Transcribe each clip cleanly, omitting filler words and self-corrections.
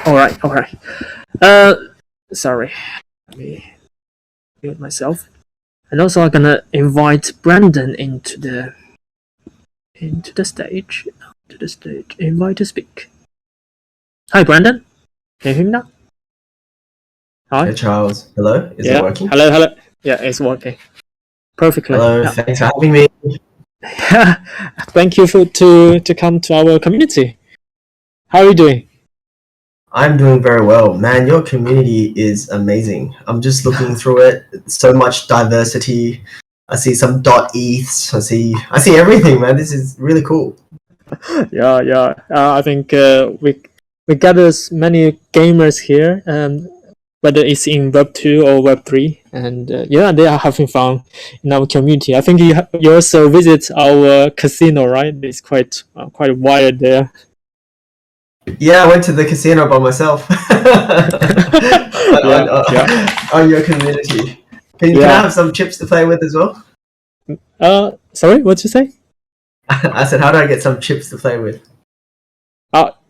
All right, all right. Uh, Sorry. Let me mute myself. And also, I'm gonna invite Brandon into the stage. To the stage. Invite to speak. Hi, Brandon. Can you hear me now? Hi. Hey Charles, hello. Is it working? Hello, hello. Yeah, it's working perfectly. Hello, Yeah. thanks for having me. Thank you to come to our community. How are you doing? I'm doing very well, man. Your community is amazing. I'm just looking through it. So much diversity. I see some .eths. I see everything, man. This is really cool. Yeah. I think we gather many gamers here, whether it's in Web2 or Web3, and they are having fun in our community. I think you also visit our casino, right? It's quite wired there. Yeah, I went to the casino by myself. On your community. Can I have some chips to play with as well? Sorry, what'd you say? I said, how do I get some chips to play with?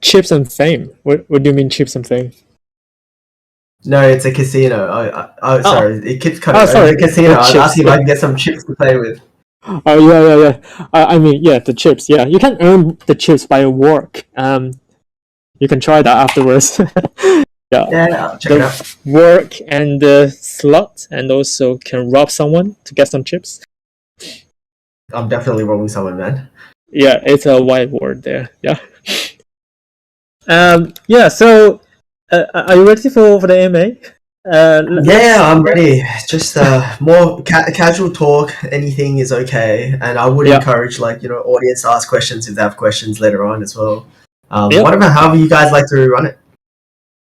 Chips and fame. What do you mean chips and fame? No, it's a casino. Sorry, it keeps cutting. Oh, sorry, it's a casino. I was chips, asking if I can get some chips to play with. Oh yeah. I mean, yeah, the chips. Yeah, you can earn the chips by work. You can try that afterwards. I'll check it out. Work and slot, and also can rob someone to get some chips. I'm definitely robbing someone, man. Yeah, it's a white word there. Yeah. So, are you ready for the AMA? I'm ready. Just more casual talk. Anything is okay, and I would encourage audience to ask questions if they have questions later on as well. Whatever, however you guys like to run it.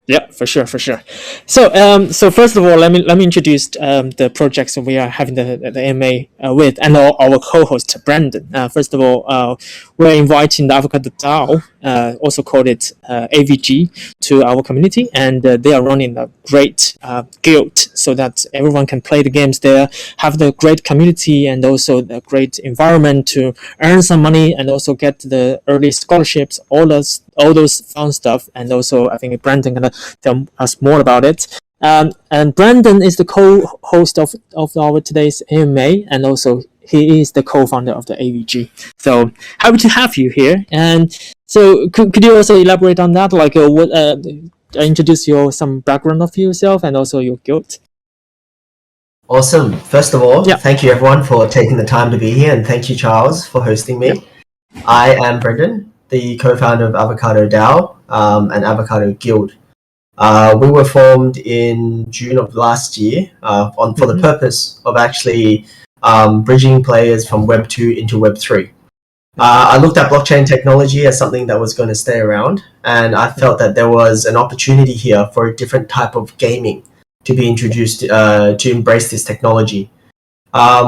Yeah, for sure. So, first of all, let me introduce the projects that we are having the AMA with, and our co-host Brandon. First of all, we're inviting the Avocado DAO, also called it AVG, to our community, and they are running a great guild so that everyone can play the games there, have the great community, and also the great environment to earn some money, and also get the early scholarships, all those fun stuff. And also, I think Brandon gonna tell us more about it. And Brandon is the co-host of our today's AMA, and also he is the co-founder of the AVG. So happy to have you here. And so could you also elaborate on that? Like introduce some background of yourself and also your guild. Awesome. First of all, thank you everyone for taking the time to be here, and thank you Charles for hosting me. I am Brendan, the co-founder of Avocado DAO and Avocado Guild. We were formed in June of last year for the purpose of actually bridging players from Web 2 into Web 3. I looked at blockchain technology as something that was going to stay around, and I felt that there was an opportunity here for a different type of gaming to be introduced to embrace this technology.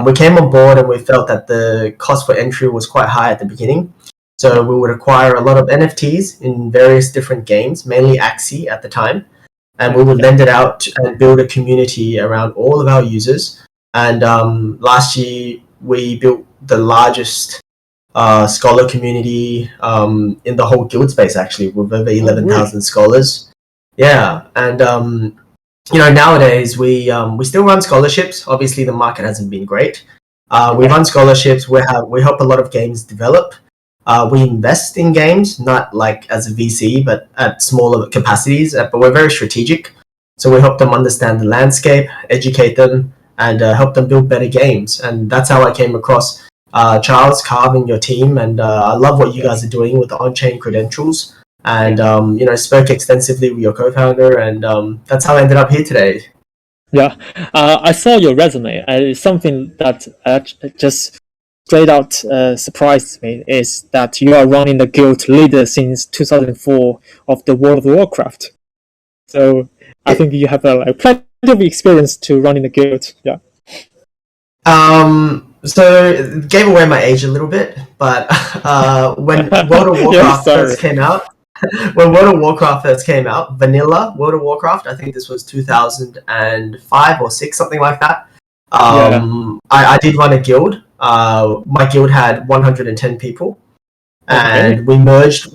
We came on board and we felt that the cost for entry was quite high at the beginning. So we would acquire a lot of NFTs in various different games, mainly Axie at the time, and we would lend it out and build a community around all of our users. And last year we built the largest scholar community in the whole guild space, actually, with over 11,000 scholars. Yeah, and nowadays we still run scholarships. Obviously, the market hasn't been great. We run scholarships. We help a lot of games develop. We invest in games, not like as a VC, but at smaller capacities. But we're very strategic. So we help them understand the landscape, educate them, and help them build better games. And that's how I came across Charles, Carv, and your team. And I love what you guys are doing with the on-chain credentials. And, spoke extensively with your co-founder. And that's how I ended up here today. Yeah, I saw your resume. It's something that just straight out surprised me is that you are running the guild leader since 2004 of the World of Warcraft. So I think you have plenty of experience to running the guild. Yeah. So it gave away my age a little bit, but when World of Warcraft first came out, vanilla World of Warcraft, I think this was 2005 or 6, something like that. I did run a guild. My guild had 110 people, and we merged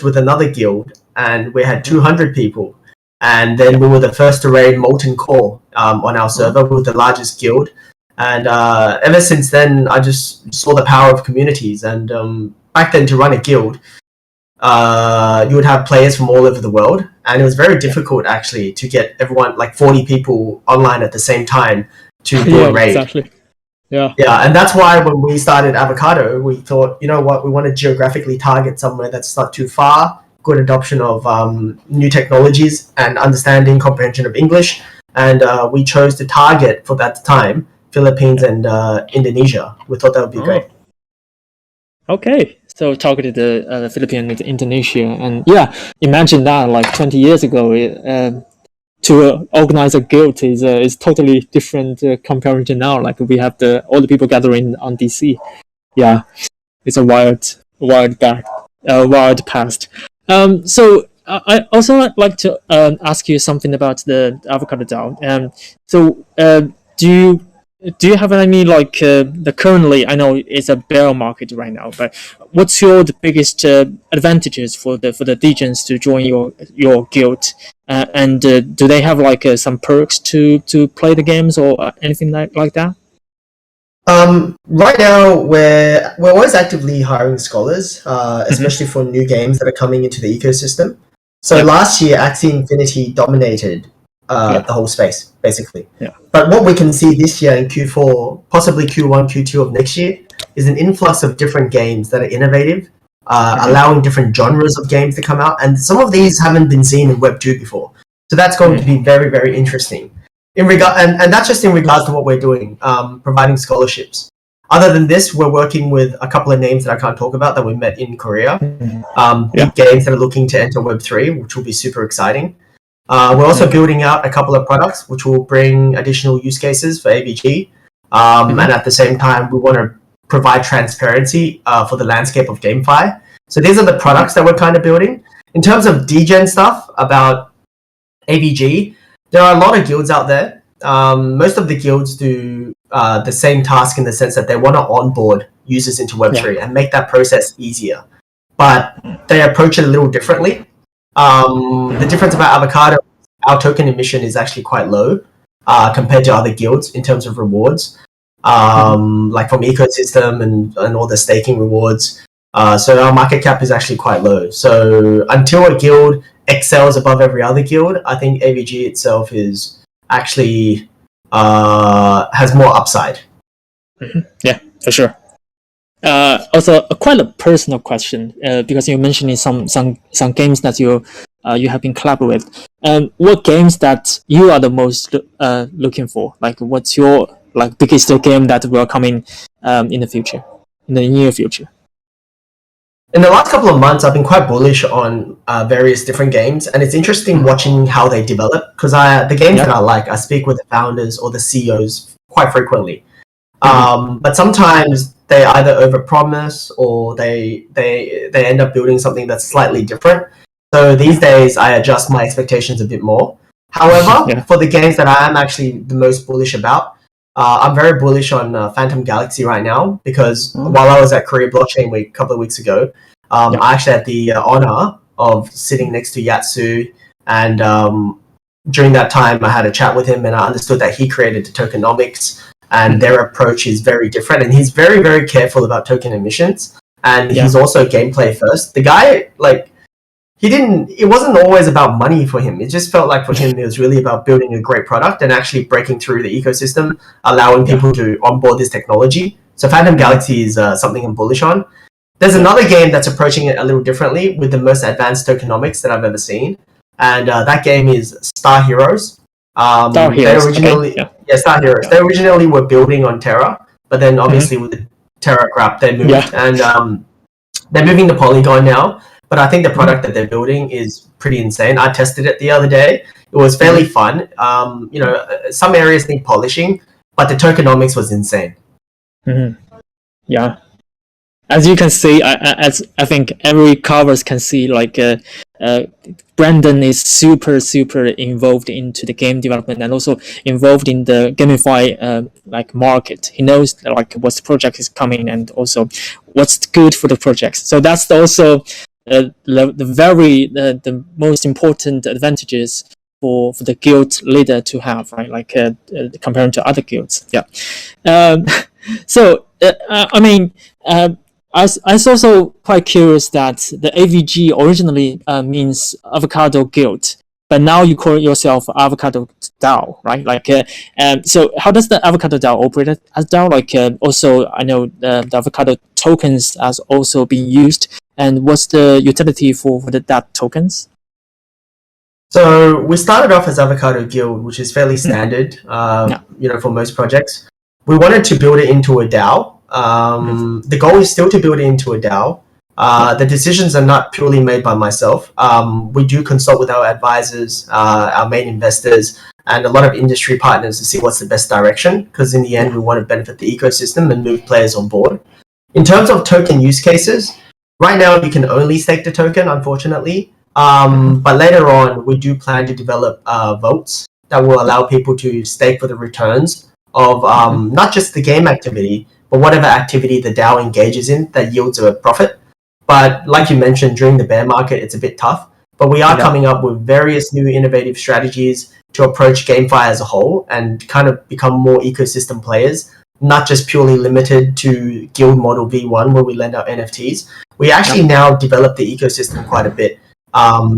with another guild, and we had 200 people. And then we were the first to raid Molten Core on our server. We were the largest guild. And ever since then, I just saw the power of communities. And back then, to run a guild, you would have players from all over the world. And it was very difficult, actually, to get everyone, like 40 people online at the same time to do a raid. Exactly. Yeah, and that's why when we started Avocado, we thought, you know what, we want to geographically target somewhere that's not too far, good adoption of new technologies and understanding, comprehension of English. And we chose to target, for that time, Philippines and Indonesia. We thought that would be great. Okay, so targeted the Philippines and Indonesia. And yeah, imagine that, like 20 years ago, to organize a guild is totally different compared to now. Like we have all the people gathering on DC. Yeah, it's a wild past. So I also like to ask you something about the Avocado DAO. So do you have any like the currently? I know it's a bear market right now, but what's the biggest advantages for the degens to join your guild? And do they have like some perks to play the games or anything like that? Right now, we're always actively hiring scholars, especially for new games that are coming into the ecosystem. So last year, Axie Infinity dominated the whole space, basically. Yeah. But what we can see this year in Q4, possibly Q1, Q2 of next year, is an influx of different games that are innovative, allowing different genres of games to come out. And some of these haven't been seen in Web2 before. So that's going to be very, very interesting. And that's just in regards to what we're doing, providing scholarships. Other than this, we're working with a couple of names that I can't talk about that we met in Korea. Big games that are looking to enter Web3, which will be super exciting. We're also building out a couple of products which will bring additional use cases for AVG. And at the same time, we want to provide transparency for the landscape of GameFi. So these are the products that we're kind of building. In terms of degen stuff about AVG, there are a lot of guilds out there. Most of the guilds do the same task in the sense that they want to onboard users into Web3 and make that process easier. But they approach it a little differently. The difference about Avocado, our token emission is actually quite low compared to other guilds in terms of rewards, like from ecosystem and all the staking rewards. So our market cap is actually quite low. So until a guild excels above every other guild, I think AVG itself is actually has more upside. Yeah, for sure. Also, quite a personal question because you're mentioning some games that you have been collaborating with. What games that you are the most looking for? Like, what's your like biggest game that will come in the future, in the near future? In the last couple of months, I've been quite bullish on various different games, and it's interesting watching how they develop because the games that I like, I speak with the founders or the CEOs quite frequently. But sometimes they either overpromise or they end up building something that's slightly different. So these days, I adjust my expectations a bit more. However, for the games that I am actually the most bullish about, I'm very bullish on Phantom Galaxy right now because while I was at Korea Blockchain Week a couple of weeks ago, I actually had the honor of sitting next to Yatsu, and during that time, I had a chat with him, and I understood that he created the tokenomics, and their approach is very different, and he's very, very careful about token emissions, and he's also gameplay first. The guy, like, it wasn't always about money for him. It just felt like for him, it was really about building a great product and actually breaking through the ecosystem, allowing people to onboard this technology. So Phantom Galaxy is something I'm bullish on. There's another game that's approaching it a little differently with the most advanced tokenomics that I've ever seen. And that game is Star Heroes. Star Heroes. They originally, Star Heroes. They originally were building on Terra, but then obviously with the Terra crap, they moved. And they're moving to Polygon now. But I think the product that they're building is pretty insane. I tested it the other day. It was fairly fun. Some areas need polishing, but the tokenomics was insane. Yeah. As you can see, as I think every covers can see, like Brandon is super involved into the game development and also involved in the GameFi like market. He knows like what project is coming and also what's good for the projects. So that's also the most important advantages for the guild leader to have, right? Like comparing to other guilds. Yeah. Um, I mean, I was also quite curious that the AVG originally means Avocado Guild, but now you call yourself Avocado DAO, right? Like, so how does the Avocado DAO operate as DAO? Like, also I know the avocado tokens has also been used, and what's the utility for that tokens? So we started off as Avocado Guild, which is fairly standard, for most projects. We wanted to build it into a DAO. The goal is still to build it into a DAO. The decisions are not purely made by myself. We do consult with our advisors, our main investors, and a lot of industry partners to see what's the best direction, because in the end, we want to benefit the ecosystem and move players on board. In terms of token use cases, right now you can only stake the token, unfortunately. But later on, we do plan to develop votes that will allow people to stake for the returns of not just the game activity, but whatever activity the DAO engages in that yields a profit. But like you mentioned, during the bear market, it's a bit tough. But we are coming up with various new innovative strategies to approach GameFi as a whole and kind of become more ecosystem players, not just purely limited to guild model V1 where we lend out NFTs. We actually now develop the ecosystem quite a bit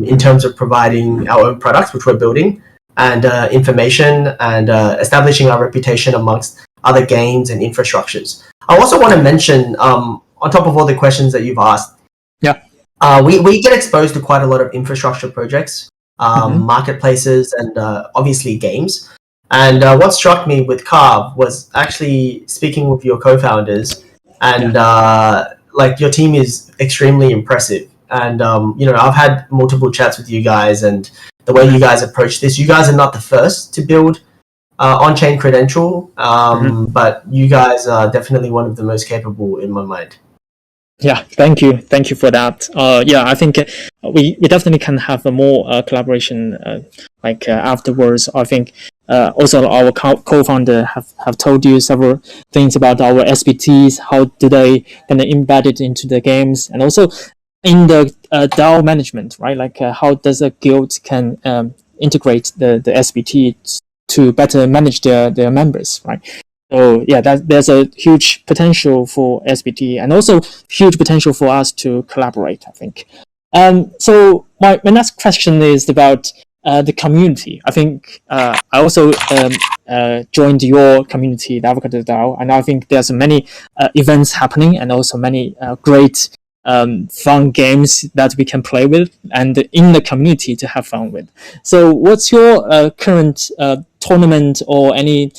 in terms of providing our own products, which we're building, and information and establishing our reputation amongst other games and infrastructures. I also want to mention, on top of all the questions that you've asked, we get exposed to quite a lot of infrastructure projects, marketplaces, and obviously games. And what struck me with Carv was actually speaking with your co-founders, and like your team is extremely impressive. And I've had multiple chats with you guys, and the way you guys approach this, you guys are not the first to build on-chain credential, but you guys are definitely one of the most capable in my mind. Yeah, thank you for that. I think we definitely can have a more collaboration afterwards. I think also our co-founder have told you several things about our SBTs, how do they kind of embed it into the games, and also in the DAO management, right? Like how does a guild can integrate the SBT to better manage their members, right? So yeah, there's a huge potential for SBT and also huge potential for us to collaborate, I think. So my next question is about the community. I think I also joined your community, the Avocado DAO, and I think there's many events happening and also many great fun games that we can play with and in the community to have fun with. So what's your current tournament or any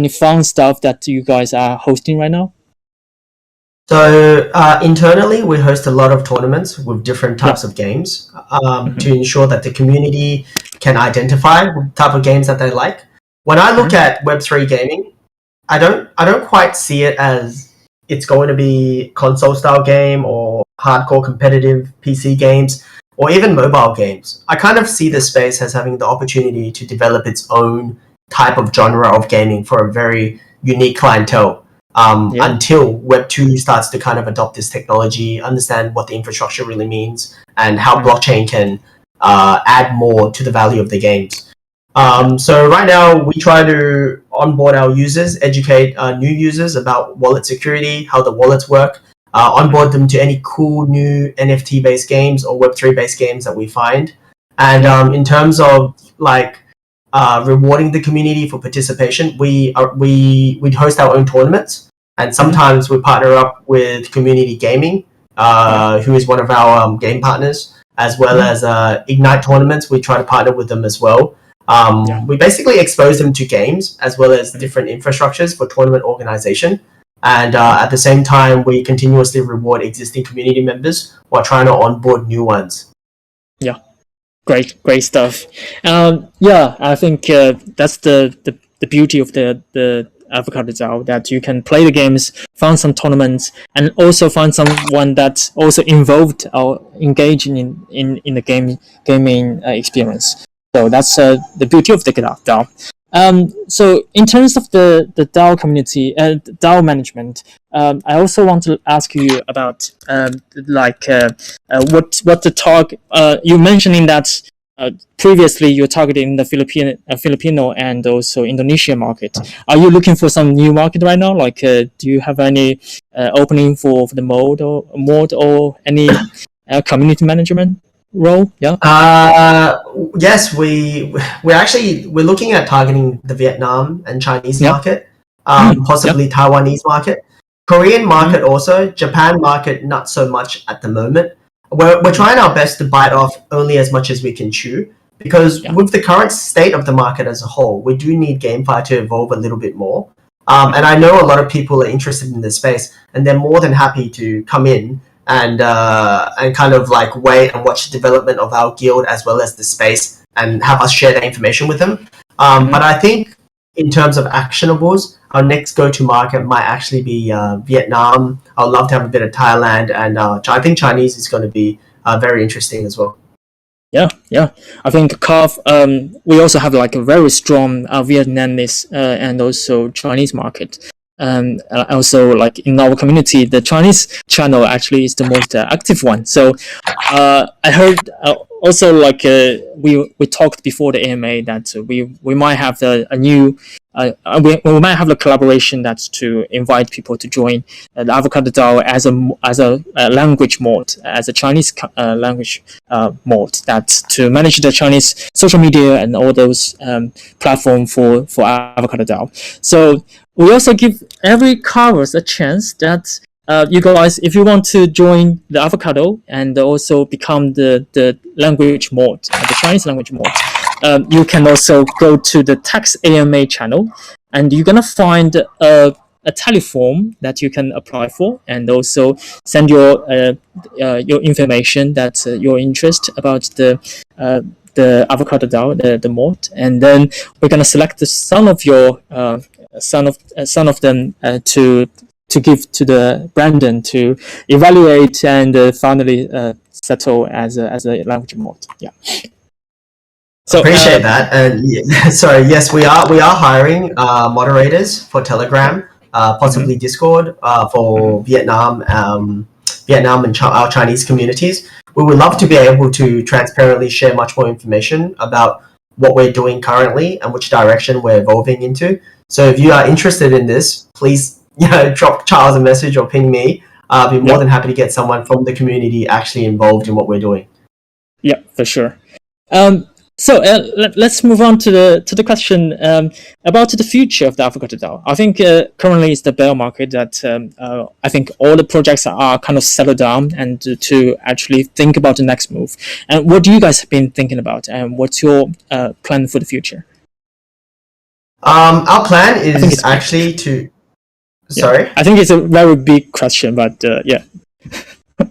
fun stuff that you guys are hosting right now? So internally, we host a lot of tournaments with different types of games to ensure that the community can identify the type of games that they like. When I look at Web3 gaming, I don't quite see it as it's going to be console style game or hardcore competitive PC games or even mobile games. I kind of see the space as having the opportunity to develop its own type of genre of gaming for a very unique clientele until Web2 starts to kind of adopt this technology, understand what the infrastructure really means and how blockchain can add more to the value of the games. So right now we try to onboard our users, educate new users about wallet security, how the wallets work, onboard them to any cool new NFT based games or Web3 based games that we find. And in terms of like rewarding the community for participation, we host our own tournaments, and sometimes we partner up with Community Gaming, who is one of our game partners, as well as Ignite tournaments. We try to partner with them as well. We basically expose them to games as well as different infrastructures for tournament organization. And at the same time, we continuously reward existing community members while trying to onboard new ones. Yeah, great stuff. I think that's the beauty of the Avocado DAO, that you can play the games, find some tournaments, and also find someone that's also involved or engaging in the gaming experience. So that's the beauty of the DAO. So in terms of the DAO community, DAO management, I also want to ask you about what the talk you mentioning that previously you're targeting the Filipino and also Indonesian market. Are you looking for some new market right now? Like, do you have any opening for the mod or any community management role? Yeah. Yes, we're looking at targeting the Vietnam and Chinese Yeah. market, Yeah. possibly Taiwanese market, Korean market also, Japan market not so much at the moment. We're trying our best to bite off only as much as we can chew, because Yeah. with the current state of the market as a whole, we do need GameFi to evolve a little bit more. And I know a lot of people are interested in this space, and they're more than happy to come in and kind of like wait and watch the development of our guild as well as the space and have us share that information with them. But I think in terms of actionables, our next go-to market might actually be Vietnam. I'd love to have a bit of Thailand, and I think Chinese is going to be very interesting as well. Yeah. I think Carv. We also have like a very strong Vietnamese and also Chinese market. Also, like in our community, the Chinese channel actually is the most active one. So, I heard also like we talked before the AMA that we might have a new. We might have a collaboration that's to invite people to join the Avocado DAO as a language mod, as a Chinese language mod, that to manage the Chinese social media and all those platform for Avocado DAO. So we also give every carvers a chance that you guys, if you want to join the Avocado and also become the language mod, the Chinese language mod, you can also go to the Tax AMA channel, and you're gonna find a teleform that you can apply for, and also send your information, that your interest about the Avocado DAO, the mod, and then we're gonna select the son of your son of them to give to the Brandon to evaluate and finally settle as a language mod. Yeah. So appreciate that. And sorry, yes, we are hiring moderators for Telegram, possibly Discord for Vietnam and our Chinese communities. We would love to be able to transparently share much more information about what we're doing currently and which direction we're evolving into. So if you are interested in this, please drop Charles a message or ping me. I'll be more than happy to get someone from the community actually involved in what we're doing. Yeah, for sure. So let's move on to the question about the future of the Avocado DAO. I think currently it's the bear market that I think all the projects are kind of settled down and to actually think about the next move. And what do you guys have been thinking about, and what's your plan for the future? Our plan is actually to. Sorry, I think it's a very big question, but yeah.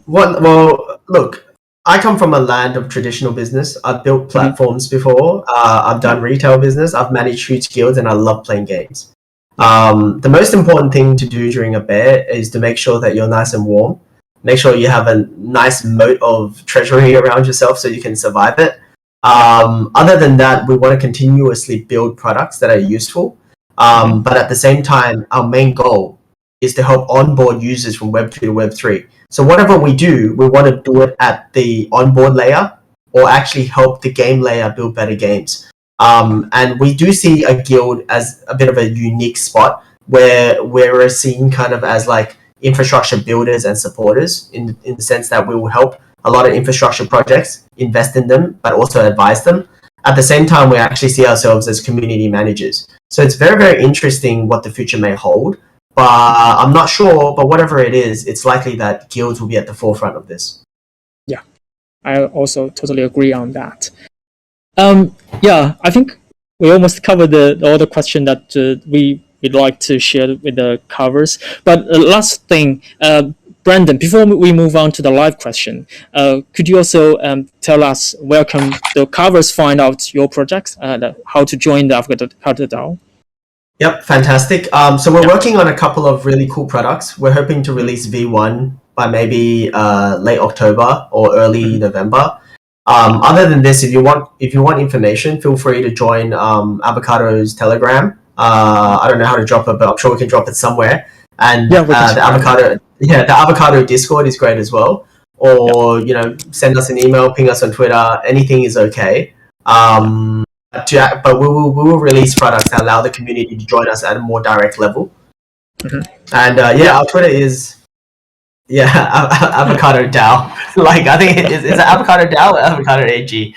Well, look. I come from a land of traditional business. I've built platforms before. I've done retail business. I've managed huge guilds, and I love playing games. The most important thing to do during a bear is to make sure that you're nice and warm. Make sure you have a nice moat of treasury around yourself so you can survive it. Other than that, we want to continuously build products that are useful. But at the same time, our main goal is to help onboard users from Web2 to Web3. So whatever we do, we want to do it at the onboard layer or actually help the game layer build better games. And we do see a guild as a bit of a unique spot where we're seen kind of as like infrastructure builders and supporters in the sense that we will help a lot of infrastructure projects, invest in them, but also advise them. At the same time, we actually see ourselves as community managers. So it's very, very interesting what the future may hold. But I'm not sure, but whatever it is, it's likely that guilds will be at the forefront of this. Yeah, I also totally agree on that. Yeah, I think we almost covered all the question that we'd like to share with the covers. But last thing, Brandon, before we move on to the live question, could you also tell us where can the covers find out your projects, how to join the Avocado DAO? Yep, fantastic. So we're working on a couple of really cool products. We're hoping to release V1 by maybe late October or early November. Other than this, if you want information, feel free to join Avocado's Telegram. I don't know how to drop it, but I'm sure we can drop it somewhere. And the Avocado Discord is great as well. Or send us an email, ping us on Twitter. Anything is okay. But we will release products that allow the community to join us at a more direct level. And our Twitter is Avocado DAO. Like I think is it Avocado DAO or Avocado AG?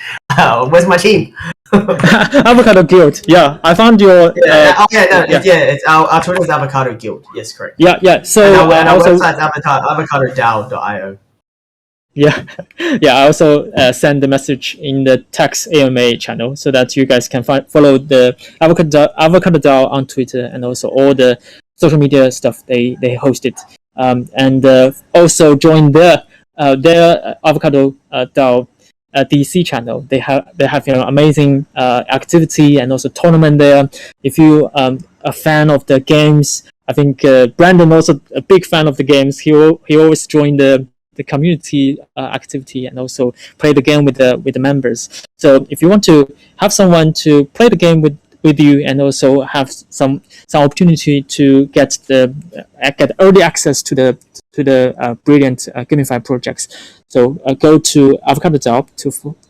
Where's my team? Avocado Guild. Yeah, I found your. It's our Twitter is Avocado Guild. Yes, correct. Yeah. So and our website's avocadodao.io. Yeah, I also send the message in the text AMA channel so that you guys can follow the Avocado DAO on Twitter and also all the social media stuff they hosted, and also join their Avocado DAO DC channel. They have amazing activity and also tournament there. If you a fan of the games, I think Brandon also a big fan of the games. He always join the community activity and also play the game with the members. So if you want to have someone to play the game with you and also have some opportunity to get early access to the brilliant GameFi projects, so go to Avocado DAO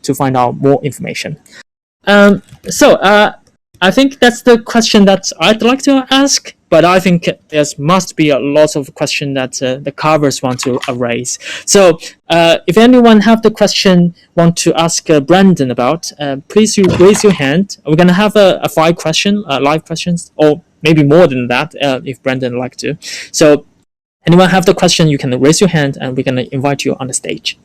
to find out more information. I think that's the question that I'd like to ask, but I think there must be a lot of questions that the carvers want to raise. So if anyone have the question want to ask Brandon about, please raise your hand. We're going to have a 5 question, live questions, or maybe more than that if Brandon like to. So anyone have the question, you can raise your hand and we're going to invite you on the stage.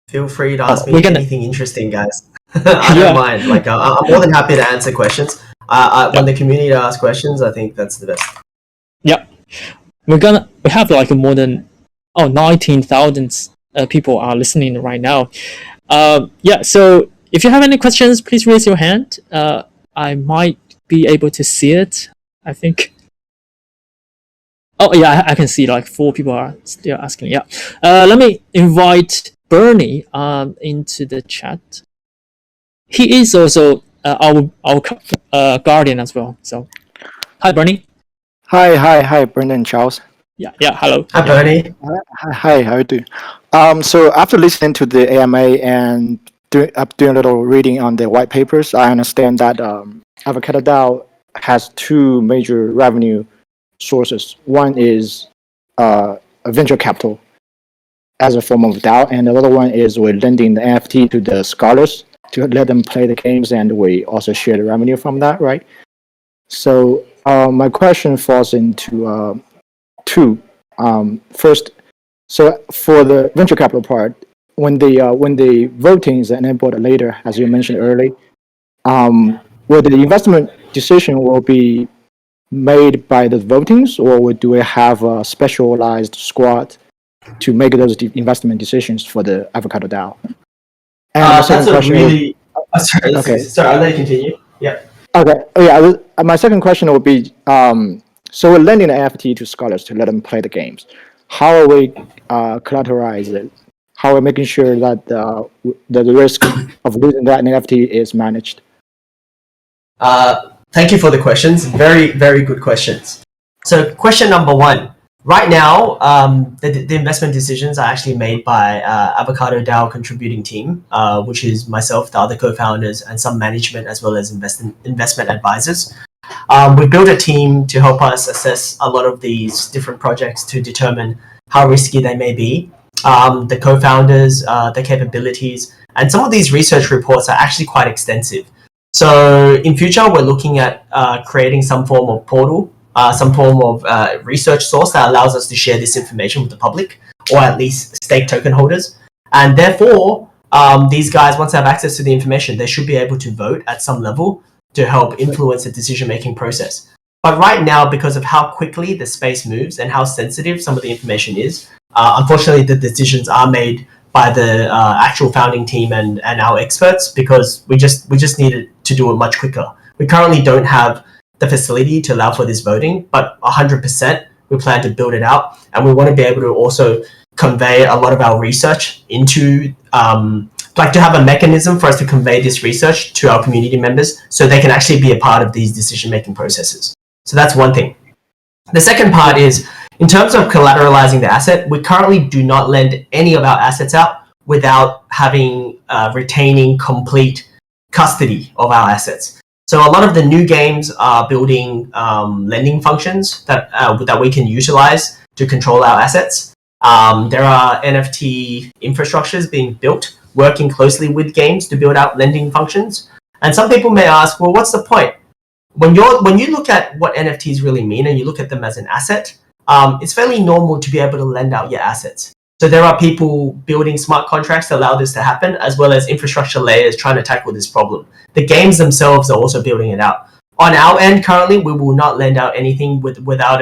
Feel free to ask me anything interesting, guys. I don't mind. Like I'm more than happy to answer questions. When the community asks questions, I think that's the best. Yeah, we have like more than 19,000 people are listening right now. So if you have any questions, please raise your hand. I might be able to see it. I think. Oh yeah, I can see like 4 people are still asking. Yeah, let me invite Bernie into the chat. He is also our guardian as well. So, hi Bernie. Hi, Brendan and Charles. Yeah, hello. Hi Bernie. Hi, how are you doing? So after listening to the AMA and doing a little reading on the white papers, I understand that Avocado DAO has 2 major revenue sources. One is a venture capital as a form of DAO, and the other one is we're lending the NFT to the scholars to let them play the games, and we also share the revenue from that, right? So my question falls into 2. First, so for the venture capital part, when the voting is enabled later, as you mentioned earlier, will the investment decision will be made by the votings, or do we have a specialized squad to make those investment decisions for the Avocado DAO? And that's a really... sorry, I'll let you continue. Yeah. Okay. My second question would be, so we're lending an NFT to scholars to let them play the games. How are we collateralize it? How are we making sure that the risk of losing that NFT is managed? Thank you for the questions. Very, very good questions. So question number 1. Right now, the investment decisions are actually made by Avocado DAO contributing team, which is myself, the other co-founders, and some management as well as investment advisors. We built a team to help us assess a lot of these different projects to determine how risky they may be, the co-founders, the capabilities, and some of these research reports are actually quite extensive. So in future, we're looking at creating some form of portal, some form of research source that allows us to share this information with the public, or at least stake token holders. And therefore, these guys, once they have access to the information, they should be able to vote at some level to help influence the decision-making process. But right now, because of how quickly the space moves and how sensitive some of the information is, unfortunately, the decisions are made by the actual founding team and our experts, because we just needed to do it much quicker. We currently don't have the facility to allow for this voting, but 100% we plan to build it out, and we want to be able to also convey a lot of our research into to have a mechanism for us to convey this research to our community members so they can actually be a part of these decision-making processes. So that's one thing. The second part is, in terms of collateralizing the asset, we currently do not lend any of our assets out without having retaining complete custody of our assets. So a lot of the new games are building lending functions that we can utilize to control our assets. There are NFT infrastructures being built, working closely with games to build out lending functions. And some people may ask, well, what's the point? When you look at what NFTs really mean and you look at them as an asset, it's fairly normal to be able to lend out your assets. So there are people building smart contracts to allow this to happen, as well as infrastructure layers trying to tackle this problem. The games themselves are also building it out. On our end, currently, we will not lend out anything without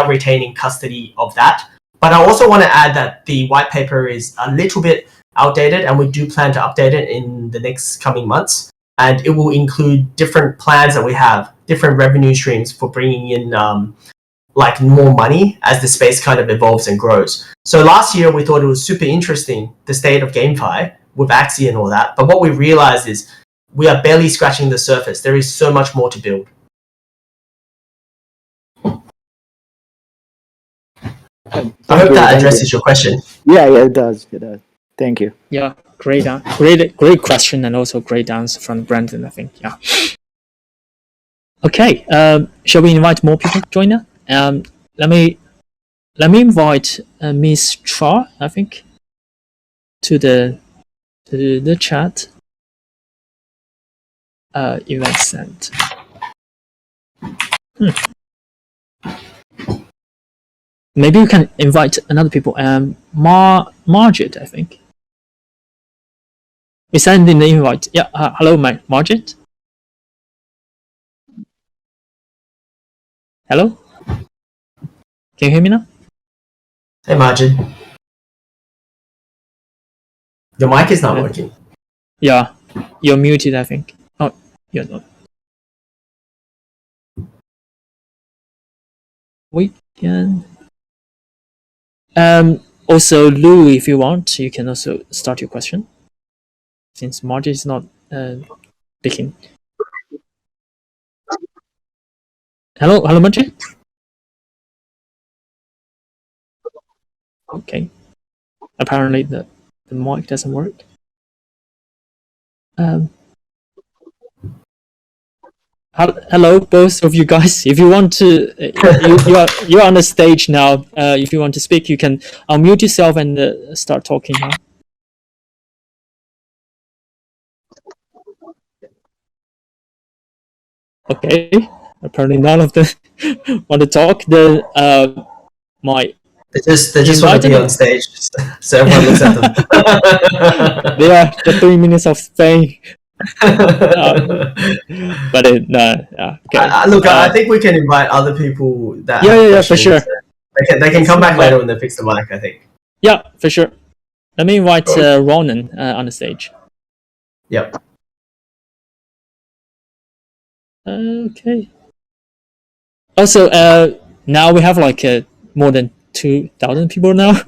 retaining custody of that. But I also want to add that the white paper is a little bit outdated, and we do plan to update it in the next coming months. And it will include different plans that we have, different revenue streams for bringing in like more money as the space kind of evolves and grows. So last year we thought it was super interesting, the state of GameFi with Axie and all that. But what we realized is we are barely scratching the surface. There is so much more to build. I hope that addresses your question. Yeah, it does. It does. Thank you. Yeah, great question, and also great answer from Brandon, I think. Yeah. Okay, shall we invite more people to join us? Let me invite Miss Char, I think, to the chat. Event sent. Maybe you can invite another people. Margit, I think. We send in the invite. Yeah. Hello, Margit. Hello. Can you hear me now? Hey, Margit. Your mic is not working. Yeah, you're muted, I think. Oh, you're not. We can. Also, Lou, if you want, you can also start your question. Since Margit is not speaking. Hello, Margit. Okay. Apparently the mic doesn't work. Hello, both of you guys. If you want to, you're on the stage now. If you want to speak, you can unmute yourself and start talking now. Okay. Apparently, none of them want to talk. They just want to be on stage, so everyone looks at them. They are the 3 minutes of fame. But okay. Look, I think we can invite other people that. Yeah, for sure. They can come back later when they fix the mic, I think. Yeah, for sure. Let me invite Ronan on the stage. Yep. Okay. Also, now we have like more than 2,000 people now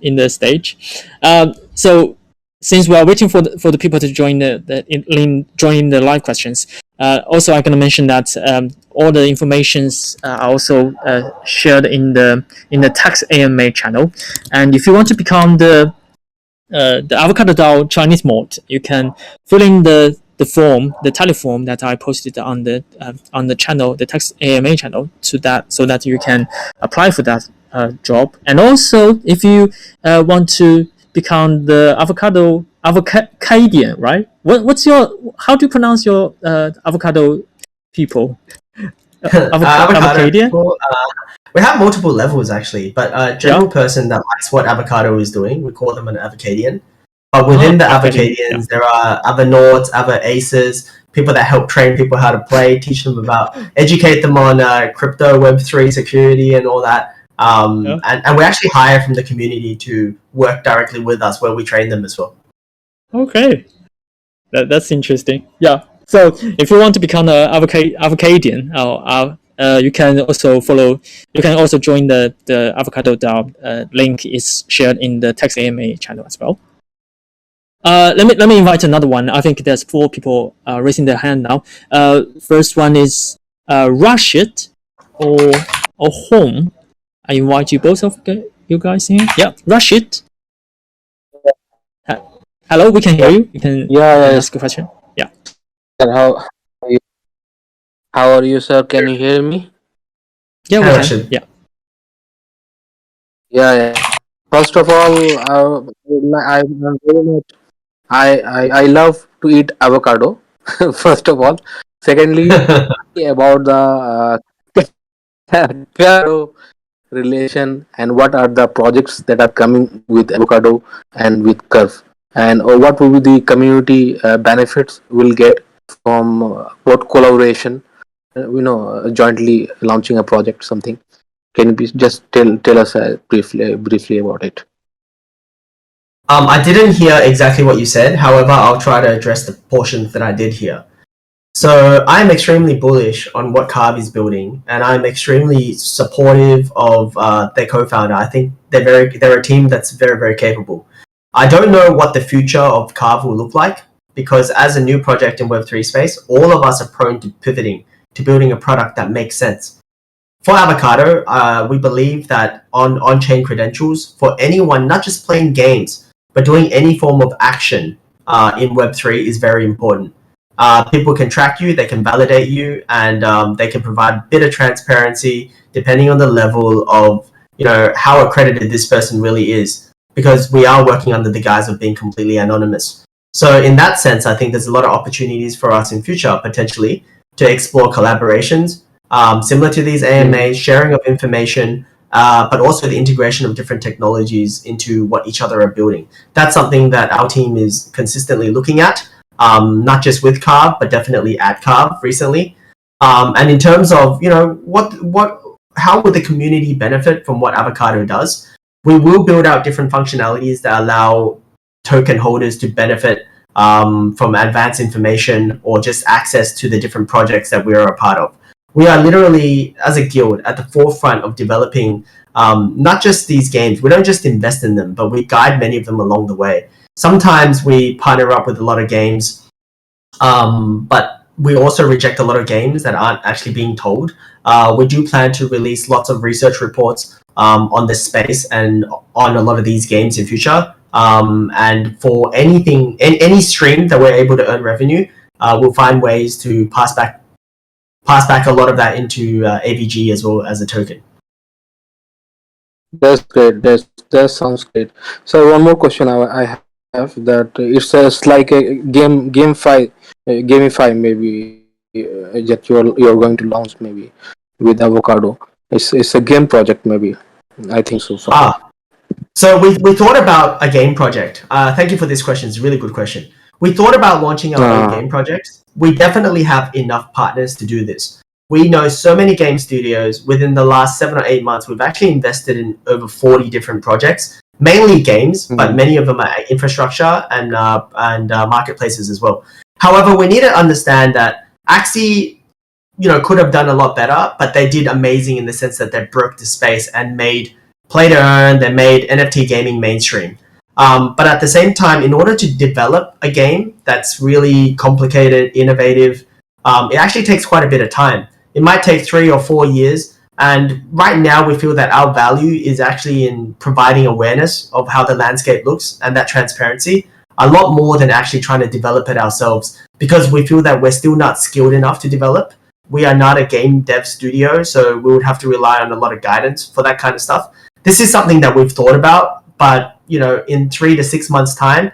in the stage. So since we are waiting for the people to join join the live questions, also I'm gonna mention that all the informations are also shared in the Tax AMA channel. And if you want to become the Avocado DAO Chinese mod, you can fill in the form, the teleform that I posted on the channel, the Tax AMA channel, so that you can apply for that job. And also, if you want to become the Avocadian, right? How do you pronounce your avocado people? Avocadian? People, we have multiple levels actually, but a general person that likes what avocado is doing, we call them an avocadian. But within the avocadians, there are other Nords, other aces, people that help train people how to play, teach them educate them on crypto, Web3 security and all that. And we actually hire from the community to work directly with us where we train them as well. Okay. That's interesting. Yeah. So if you want to become an avocadian, you can also join the Avocado DAO. Link is shared in the Tax AMA channel as well. Let me invite another one. I think there's 4 people raising their hand now. First one is Rashid or Home. I invite you both of you guys in. Yeah, Rashid. Hello, we can hear you. You can Yeah, yeah. ask a question. Yeah. Sir, how are you, sir? Can you hear me? Yeah, we Hi, can. Rashid. Yeah. Yeah, yeah. First of all, I very much I love to eat avocado. First of all, secondly, about the avocado relation and what are the projects that are coming with avocado and with Curve, and what will be the community benefits we'll get from both collaboration, jointly launching a project, something. Can you please just tell us briefly about it? I didn't hear exactly what you said. However, I'll try to address the portions that I did hear. So I'm extremely bullish on what Carv is building, and I'm extremely supportive of their co-founder. I think they're a team that's very, very capable. I don't know what the future of Carv will look like, because as a new project in Web3 space, all of us are prone to pivoting to building a product that makes sense. For Avocado, we believe that on-chain credentials for anyone, not just playing games, but doing any form of action in Web3 is very important. People can track you, they can validate you, and they can provide a bit of transparency depending on the level of how accredited this person really is, because we are working under the guise of being completely anonymous. So in that sense, I think there's a lot of opportunities for us in future potentially to explore collaborations similar to these AMAs, sharing of information, but also the integration of different technologies into what each other are building. That's something that our team is consistently looking at, not just with Carv, but definitely at Carv recently. And in terms of how would the community benefit from what Avocado does? We will build out different functionalities that allow token holders to benefit from advanced information or just access to the different projects that we are a part of. We are literally, as a guild, at the forefront of developing not just these games. We don't just invest in them, but we guide many of them along the way. Sometimes we partner up with a lot of games, but we also reject a lot of games that aren't actually being told. We do plan to release lots of research reports on this space and on a lot of these games in future. And for any stream that we're able to earn revenue, we'll find ways to pass back a lot of that into AVG as well as a token. That's great. That sounds great. So one more question I have, that it's just like a GameFi, gamify maybe, that you're going to launch maybe with Avocado. It's a game project maybe. I think so far. So we thought about a game project. Thank you for this question. It's a really good question. We thought about launching our own game project. We definitely have enough partners to do this. We know so many game studios. Within the last 7 or 8 months, we've actually invested in over 40 different projects, mainly games, but many of them are infrastructure and marketplaces as well. However, we need to understand that Axie, could have done a lot better, but they did amazing in the sense that they broke the space and made play to earn. They made NFT gaming mainstream. But at the same time, in order to develop a game that's really complicated, innovative, it actually takes quite a bit of time. It might take 3 or 4 years. And right now, we feel that our value is actually in providing awareness of how the landscape looks and that transparency, a lot more than actually trying to develop it ourselves, because we feel that we're still not skilled enough to develop. We are not a game dev studio, so we would have to rely on a lot of guidance for that kind of stuff. This is something that we've thought about, but in 3 to 6 months' time,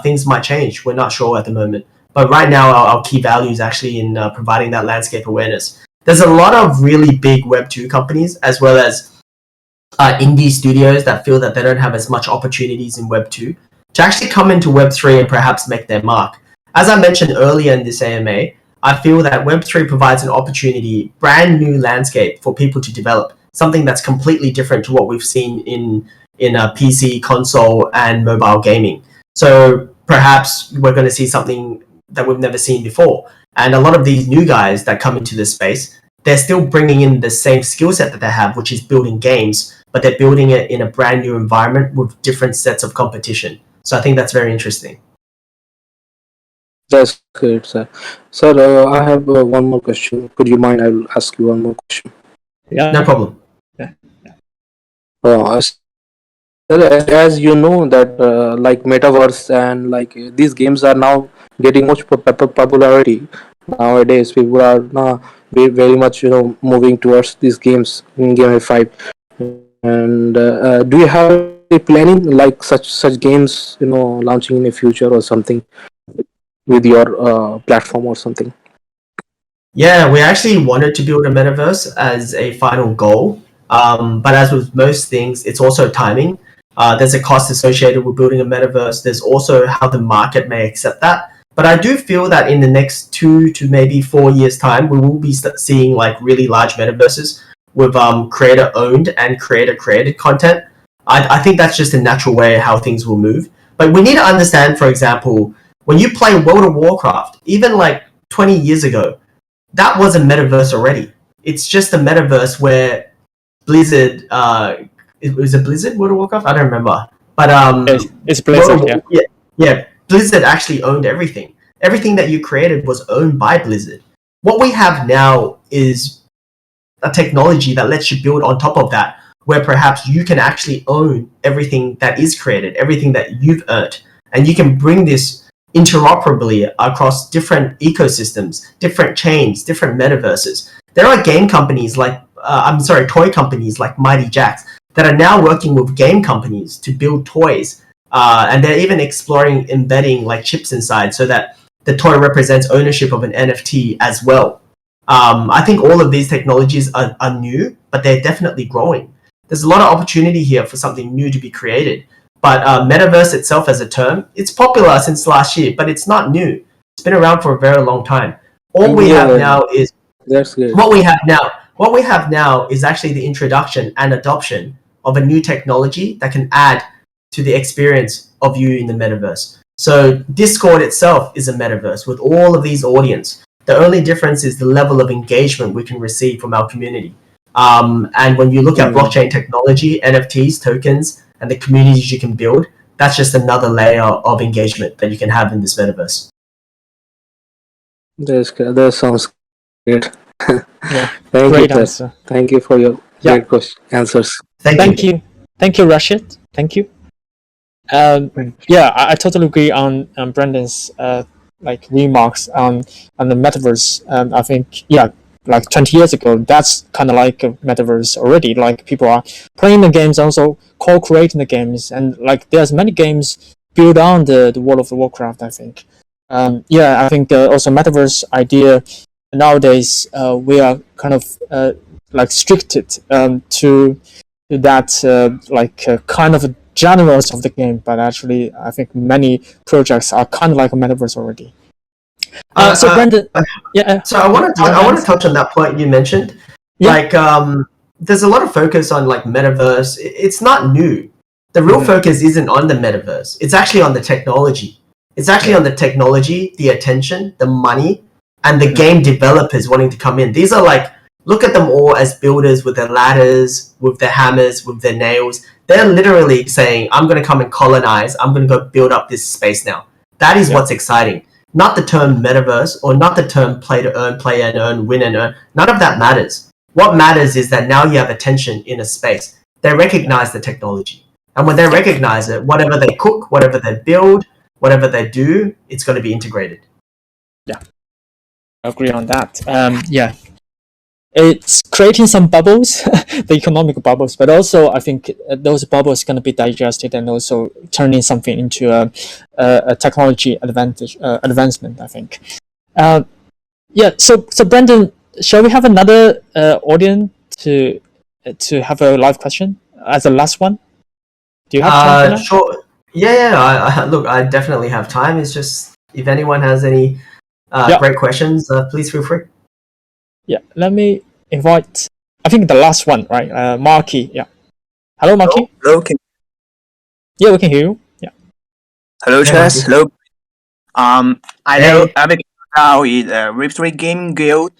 things might change. We're not sure at the moment. But right now, our key value is actually in providing that landscape awareness. There's a lot of really big Web2 companies, as well as indie studios that feel that they don't have as much opportunities in Web2 to actually come into Web3 and perhaps make their mark. As I mentioned earlier in this AMA, I feel that Web3 provides an opportunity, brand new landscape for people to develop, something that's completely different to what we've seen in a PC, console, and mobile gaming. So perhaps we're going to see something that we've never seen before. And a lot of these new guys that come into this space, they're still bringing in the same skill set that they have, which is building games, but they're building it in a brand new environment with different sets of competition. So I think that's very interesting. That's great, sir. Sir, I have one more question. Could you mind? I'll ask you one more question. Yeah. No problem. Yeah. Uh, As you know that like metaverse and like these games are now getting much popularity nowadays. People are now very much moving towards these games in GameFi. And do you have any planning like such games launching in the future or something with your platform or something? Yeah, we actually wanted to build a metaverse as a final goal. But as with most things, it's also timing. There's a cost associated with building a metaverse. There's also how the market may accept that. But I do feel that in the next 2 to maybe 4 years' time, we will be seeing like really large metaverses with creator owned and creator created content. I think that's just a natural way how things will move. But we need to understand, for example, when you play World of Warcraft, even like 20 years ago, that was a metaverse already. It's just a metaverse where Blizzard, it was a Blizzard World of Warcraft. I don't remember, but It's Blizzard, yeah, Blizzard actually owned everything. Everything that you created was owned by Blizzard. What we have now is a technology that lets you build on top of that, where perhaps you can actually own everything that is created, everything that you've earned, and you can bring this interoperably across different ecosystems, different chains, different metaverses. There are game companies like, toy companies like Mighty Jacks that are now working with game companies to build toys. And they're even exploring embedding like chips inside so that the toy represents ownership of an NFT as well. I think all of these technologies are new, but they're definitely growing. There's a lot of opportunity here for something new to be created. But metaverse itself as a term, it's popular since last year, but it's not new. It's been around for a very long time. All we have now is That's good. what we have now. What we have now is actually the introduction and adoption of a new technology that can add to the experience of you in the metaverse. So Discord itself is a metaverse with all of these audience. The only difference is the level of engagement we can receive from our community. And when you look at blockchain technology, NFTs, tokens, and the communities you can build, that's just another layer of engagement that you can have in this metaverse. That sounds great. Yeah. Thank Great you, Tess. answer. Thank you for your great answers. Thank you. Thank you, Rashid. Thank you. I totally agree on Brendan's like remarks on the metaverse. I think like 20 years ago, that's kind of like a metaverse already. Like people are playing the games, also co-creating the games, and like there's many games built on the World of Warcraft. I think. I think also metaverse idea nowadays we are kind of like restricted to that kind of genres of the game, but actually I think many projects are kind of like a metaverse already. So Brendan, So I want to touch on that point you mentioned. Yeah. Like, there's a lot of focus on like metaverse. It's not new. The real focus isn't on the metaverse. It's actually on the technology. It's actually on the technology, the attention, the money, and the game developers wanting to come in. These are like, look at them all as builders with their ladders, with their hammers, with their nails. They're literally saying, I'm going to come and colonize. I'm going to go build up this space now. That is what's exciting. Not the term metaverse or not the term play and earn, win and earn. None of that matters. What matters is that now you have attention in a space. They recognize the technology. And when they recognize it, whatever they cook, whatever they build, whatever they do, it's going to be integrated. Yeah, I agree on that. It's creating some bubbles, the economic bubbles, but also I think those bubbles going to be digested and also turning something into a technology advancement. I think. So Brendan, shall we have another audience to have a live question as the last one? Do you have time for that? Sure. Yeah. Look, I definitely have time. It's just if anyone has any great questions, please feel free. Yeah, let me invite. I think the last one, right? Marky. Yeah. Hello, Marky. Hello. Yeah, we can hear you. Yeah. Hello, Chess. Marky. Hello. I know Avocado Dao is a Web3 gaming guild,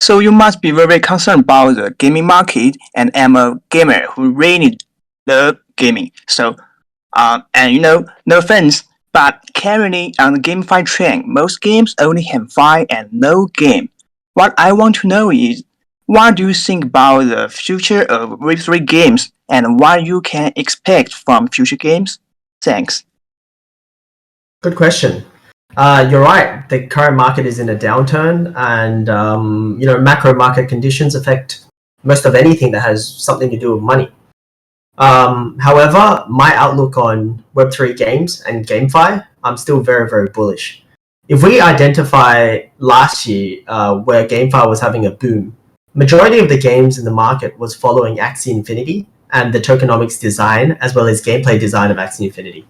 so you must be very concerned about the gaming market. And I'm a gamer who really love gaming. So, no offense, but currently on the GameFi trend, most games only have fi and no game. What I want to know is, what do you think about the future of Web3 games and what you can expect from future games? Thanks. Good question. You're right. The current market is in a downturn, and macro market conditions affect most of anything that has something to do with money. However, my outlook on Web3 games and GameFi, I'm still very, very bullish. If we identify last year where GameFi was having a boom, majority of the games in the market was following Axie Infinity and the tokenomics design as well as gameplay design of Axie Infinity.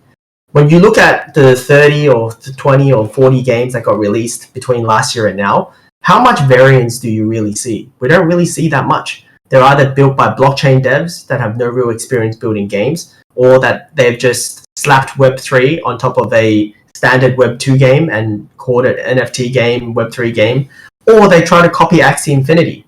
When you look at the 30 or 20 or 40 games that got released between last year and now, how much variance do you really see? We don't really see that much. They're either built by blockchain devs that have no real experience building games, or that they've just slapped Web3 on top of a standard Web2 game and called it NFT game, Web3 game, or they try to copy Axie Infinity.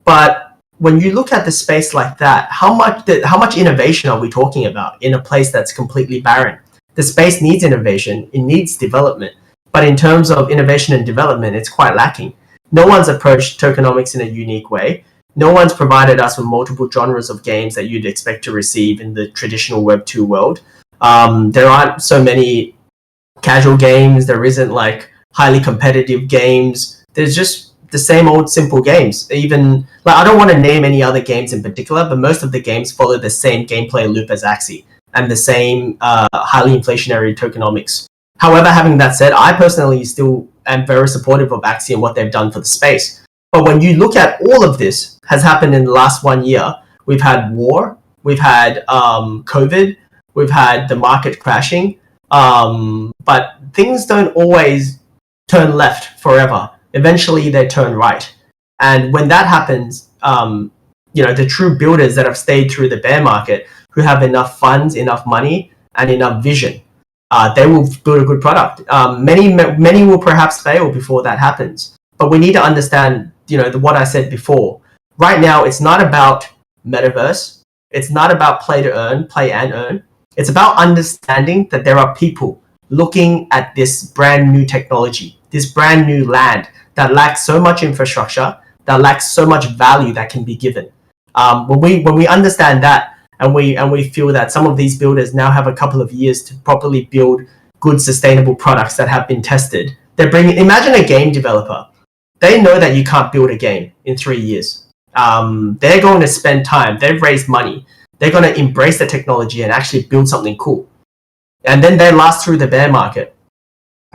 But when you look at the space like that, how much innovation are we talking about in a place that's completely barren? The space needs innovation, it needs development, but in terms of innovation and development, it's quite lacking. No one's approached tokenomics in a unique way. No one's provided us with multiple genres of games that you'd expect to receive in the traditional Web2 world. There aren't so many casual games. There isn't like highly competitive games. There's just the same old simple games. Even like I don't want to name any other games in particular, but most of the games follow the same gameplay loop as Axie and the same highly inflationary tokenomics. However, having that said, I personally still am very supportive of Axie and what they've done for the space. But when you look at all of this has happened in the last 1 year, we've had war, we've had COVID, we've had the market crashing, but things don't always turn left forever. Eventually they turn right. And when that happens, the true builders that have stayed through the bear market, who have enough funds, enough money, and enough vision, they will build a good product. Many will perhaps fail before that happens. But we need to understand, what I said before. Right now, it's not about metaverse. It's not about play and earn. It's about understanding that there are people looking at this brand new technology, this brand new land that lacks so much infrastructure, that lacks so much value that can be given. When we understand that, and we feel that some of these builders now have a couple of years to properly build good, sustainable products that have been tested. Imagine a game developer. They know that you can't build a game in 3 years. They're going to spend time. They've raised money. They're going to embrace the technology and actually build something cool. And then they last through the bear market.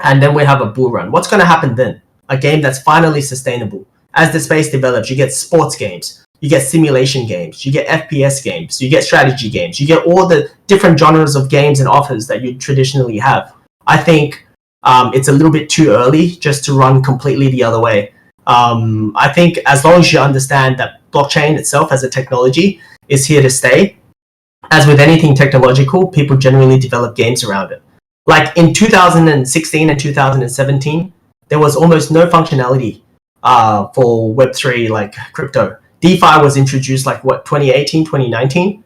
And then we have a bull run. What's going to happen then? A game that's finally sustainable. As the space develops, you get sports games. You get simulation games, you get FPS games, you get strategy games, you get all the different genres of games and offers that you traditionally have. I think it's a little bit too early just to run completely the other way. I think as long as you understand that blockchain itself as a technology is here to stay, as with anything technological, people generally develop games around it. Like in 2016 and 2017, there was almost no functionality for Web3 like crypto. DeFi was introduced 2018, 2019,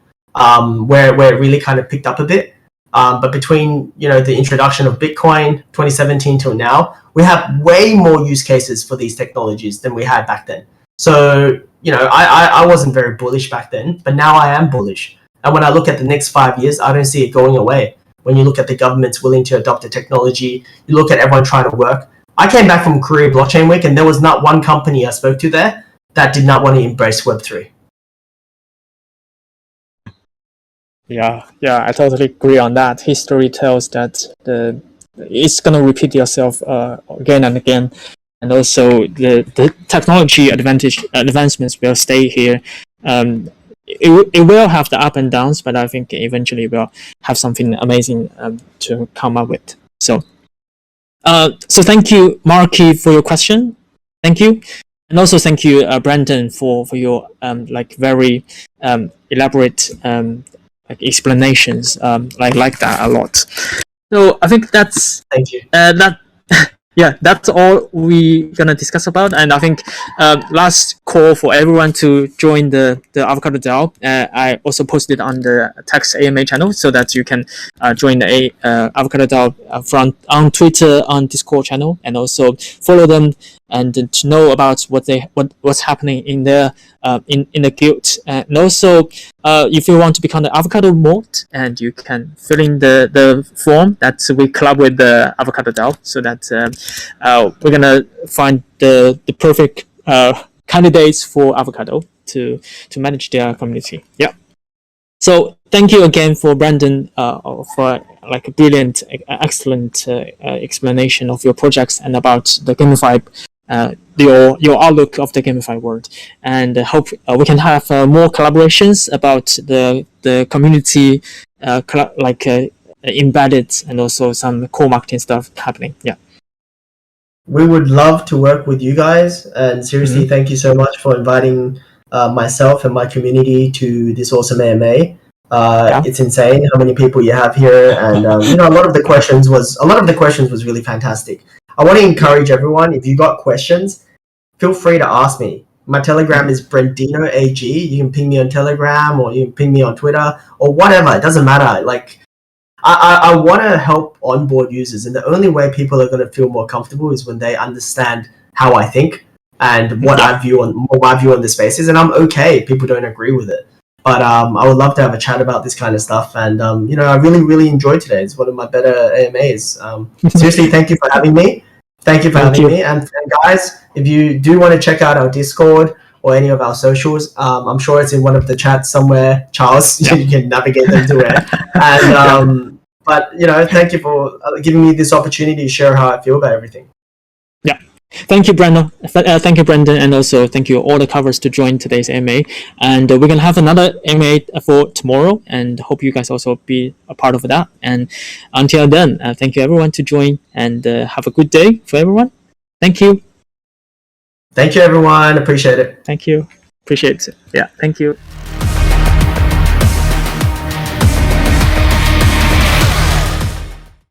where it really kind of picked up a bit. But between the introduction of Bitcoin 2017 till now, we have way more use cases for these technologies than we had back then. So I wasn't very bullish back then, but now I am bullish. And when I look at the next 5 years, I don't see it going away. When you look at the governments willing to adopt the technology, you look at everyone trying to work. I came back from Korea Blockchain Week, and there was not one company I spoke to there that did not want to embrace Web3. Yeah, I totally agree on that. History tells that it's gonna repeat itself again and again, and also the technology advancements will stay here. It will have the up and downs, but I think eventually we'll have something amazing to come up with. So thank you, Marky, for your question. Thank you. And also thank you, Brandon, for your very elaborate explanations. Like that a lot. So I think that's Thank you. That's all we gonna discuss about. And I think last call for everyone to join the Avocado DAO. I also posted on the Text AMA channel so that you can join the Avocado DAO on Twitter, on Discord channel, and also follow them and to know about what's happening in the in the guild. And also, if you want to become the Avocado mod, and you can fill in the form that we collab with the Avocado DAO, so that we're gonna find the perfect candidates for Avocado to manage their community. Yeah. So thank you again for Brandon for like a brilliant, excellent explanation of your projects and about the GameFi, your outlook of the GameFi world, and hope we can have more collaborations about the community, embedded, and also some core marketing stuff happening. Yeah. We would love to work with you guys, and seriously, thank you so much for inviting myself and my community to this awesome AMA. It's insane how many people you have here, and a lot of the questions was really fantastic. I want to encourage everyone, if you got questions, feel free to ask me. My Telegram is Brendino AG. You can ping me on Telegram, or you can ping me on Twitter, or whatever. It doesn't matter. Like, I want to help onboard users, and the only way people are going to feel more comfortable is when they understand how I think and what I view on the spaces. And I'm okay if people don't agree with it, but I would love to have a chat about this kind of stuff. And I really enjoyed today. It's one of my better AMAs. Seriously, thank you for having me. Thank you for having me. And guys, if you do want to check out our Discord or any of our socials, I'm sure it's in one of the chats somewhere, Charles. You can navigate them to it. And but thank you for giving me this opportunity to share how I feel about everything. Yeah, thank you, Brandon. Thank you, Brendan, and also thank you all the covers to join today's AMA. And we're gonna have another AMA for tomorrow, and hope you guys also be a part of that. And until then, thank you everyone to join, and have a good day for everyone. Thank you. Thank you, everyone. Appreciate it. Thank you. Appreciate it. Yeah. Thank you.